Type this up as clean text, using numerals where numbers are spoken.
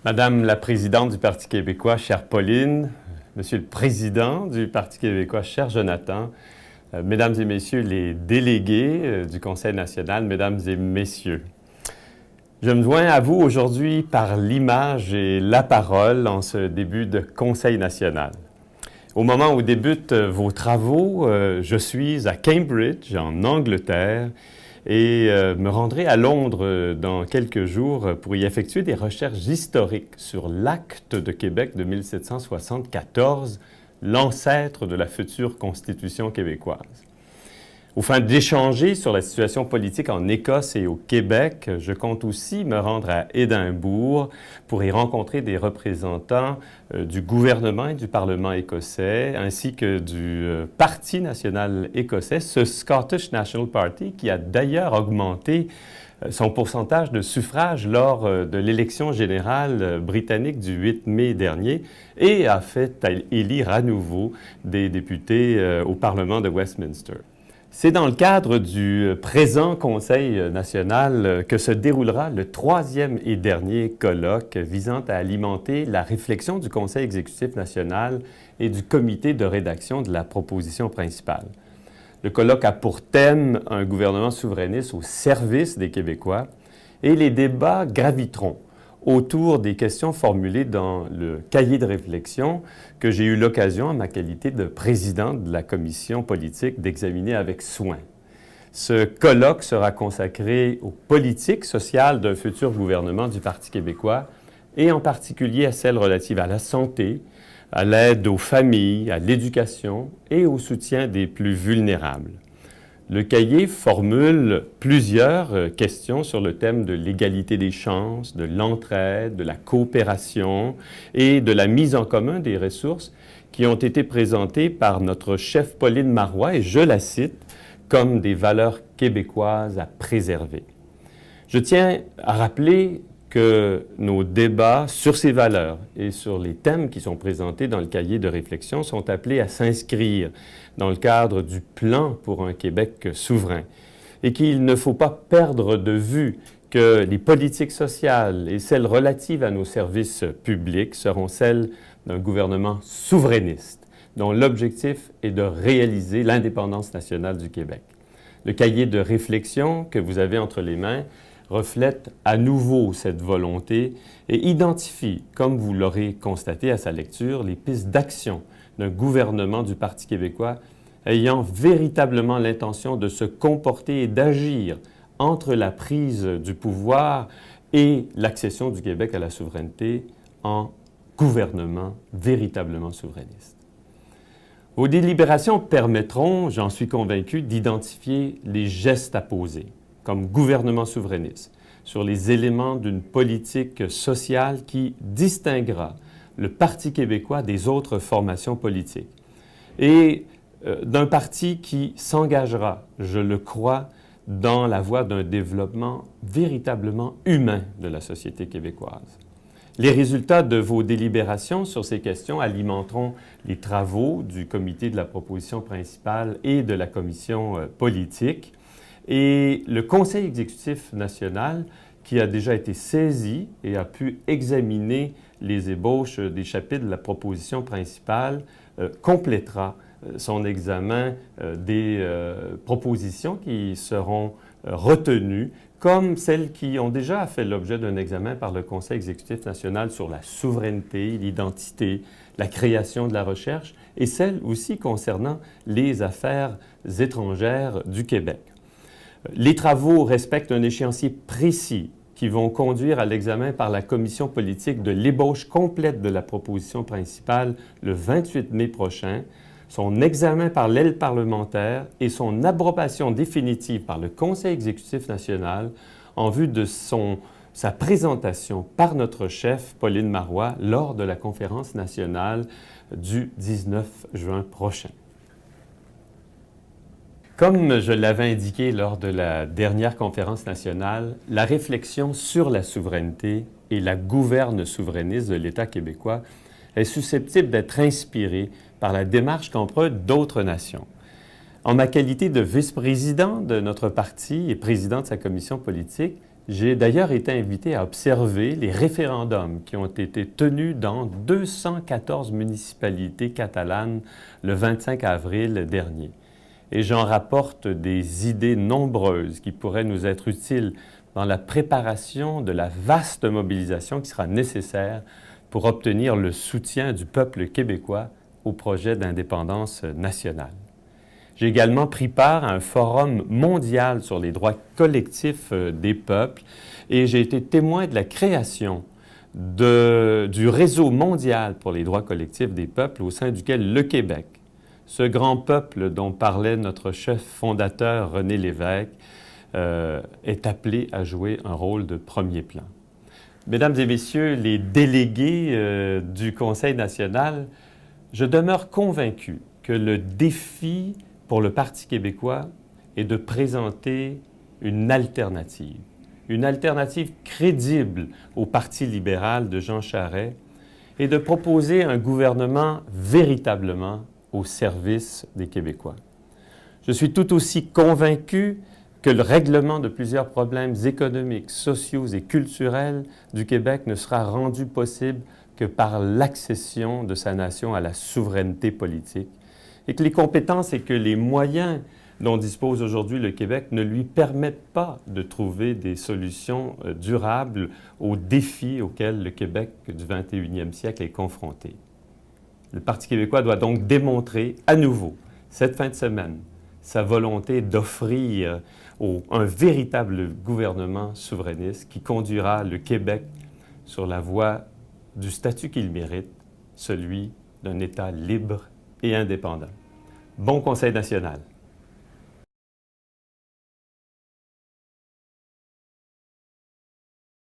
Madame la présidente du Parti québécois, chère Pauline, Monsieur le président du Parti québécois, cher Jonathan, Mesdames et Messieurs les délégués du Conseil national, Mesdames et Messieurs, je me joins à vous aujourd'hui par l'image et la parole en ce début de Conseil national. Au moment où débutent vos travaux, je suis à Cambridge, en Angleterre, et me rendrai à Londres dans quelques jours pour y effectuer des recherches historiques sur l'Acte de Québec de 1774, l'ancêtre de la future Constitution québécoise. Aux fins d'échanger sur la situation politique en Écosse et au Québec, je compte aussi me rendre à Édimbourg pour y rencontrer des représentants du gouvernement et du Parlement écossais, ainsi que du Parti national écossais, ce Scottish National Party, qui a d'ailleurs augmenté son pourcentage de suffrage lors de l'élection générale britannique du 8 mai dernier et a fait élire à nouveau des députés au Parlement de Westminster. C'est dans le cadre du présent Conseil national que se déroulera le troisième et dernier colloque visant à alimenter la réflexion du Conseil exécutif national et du comité de rédaction de la proposition principale. Le colloque a pour thème un gouvernement souverainiste au service des Québécois et les débats graviteront autour des questions formulées dans le cahier de réflexion que j'ai eu l'occasion, en ma qualité de président de la commission politique, d'examiner avec soin. Ce colloque sera consacré aux politiques sociales d'un futur gouvernement du Parti québécois et en particulier à celles relatives à la santé, à l'aide aux familles, à l'éducation et au soutien des plus vulnérables. Le cahier formule plusieurs questions sur le thème de l'égalité des chances, de l'entraide, de la coopération et de la mise en commun des ressources qui ont été présentées par notre chef Pauline Marois, et je la cite, comme des valeurs québécoises à préserver. Je tiens à rappeler que nos débats sur ces valeurs et sur les thèmes qui sont présentés dans le cahier de réflexion sont appelés à s'inscrire dans le cadre du plan pour un Québec souverain et qu'il ne faut pas perdre de vue que les politiques sociales et celles relatives à nos services publics seront celles d'un gouvernement souverainiste dont l'objectif est de réaliser l'indépendance nationale du Québec. Le cahier de réflexion que vous avez entre les mains reflète à nouveau cette volonté et identifie, comme vous l'aurez constaté à sa lecture, les pistes d'action d'un gouvernement du Parti québécois ayant véritablement l'intention de se comporter et d'agir entre la prise du pouvoir et l'accession du Québec à la souveraineté en gouvernement véritablement souverainiste. Vos délibérations permettront, j'en suis convaincu, d'identifier les gestes à poser comme gouvernement souverainiste, sur les éléments d'une politique sociale qui distinguera le Parti québécois des autres formations politiques et d'un parti qui s'engagera, je le crois, dans la voie d'un développement véritablement humain de la société québécoise. Les résultats de vos délibérations sur ces questions alimenteront les travaux du comité de la proposition principale et de la commission politique. Et le Conseil exécutif national, qui a déjà été saisi et a pu examiner les ébauches des chapitres de la proposition principale, complétera son examen des propositions qui seront retenues, comme celles qui ont déjà fait l'objet d'un examen par le Conseil exécutif national sur la souveraineté, l'identité, la création de la recherche, et celles aussi concernant les affaires étrangères du Québec. Les travaux respectent un échéancier précis qui vont conduire à l'examen par la commission politique de l'ébauche complète de la proposition principale le 28 mai prochain, son examen par l'aile parlementaire et son approbation définitive par le Conseil exécutif national en vue de sa présentation par notre chef Pauline Marois lors de la conférence nationale du 19 juin prochain. Comme je l'avais indiqué lors de la dernière conférence nationale, la réflexion sur la souveraineté et la gouverne souverainiste de l'État québécois est susceptible d'être inspirée par la démarche qu'empruntent d'autres nations. En ma qualité de vice-président de notre parti et président de sa commission politique, J'ai d'ailleurs été invité à observer les référendums qui ont été tenus dans 214 municipalités catalanes le 25 avril dernier. Et j'en rapporte des idées nombreuses qui pourraient nous être utiles dans la préparation de la vaste mobilisation qui sera nécessaire pour obtenir le soutien du peuple québécois au projet d'indépendance nationale. J'ai également pris part à un forum mondial sur les droits collectifs des peuples et j'ai été témoin de la création du réseau mondial pour les droits collectifs des peuples au sein duquel le Québec, ce grand peuple dont parlait notre chef fondateur René Lévesque, est appelé à jouer un rôle de premier plan. Mesdames et messieurs les délégués du Conseil national, je demeure convaincu que le défi pour le Parti québécois est de présenter une alternative crédible au Parti libéral de Jean Charest et de proposer un gouvernement véritablement au service des Québécois. Je suis tout aussi convaincu que le règlement de plusieurs problèmes économiques, sociaux et culturels du Québec ne sera rendu possible que par l'accession de sa nation à la souveraineté politique et que les compétences et que les moyens dont dispose aujourd'hui le Québec ne lui permettent pas de trouver des solutions durables aux défis auxquels le Québec du 21e siècle est confronté. Le Parti québécois doit donc démontrer à nouveau, cette fin de semaine, sa volonté d'offrir un véritable gouvernement souverainiste qui conduira le Québec sur la voie du statut qu'il mérite, celui d'un État libre et indépendant. Bon Conseil national!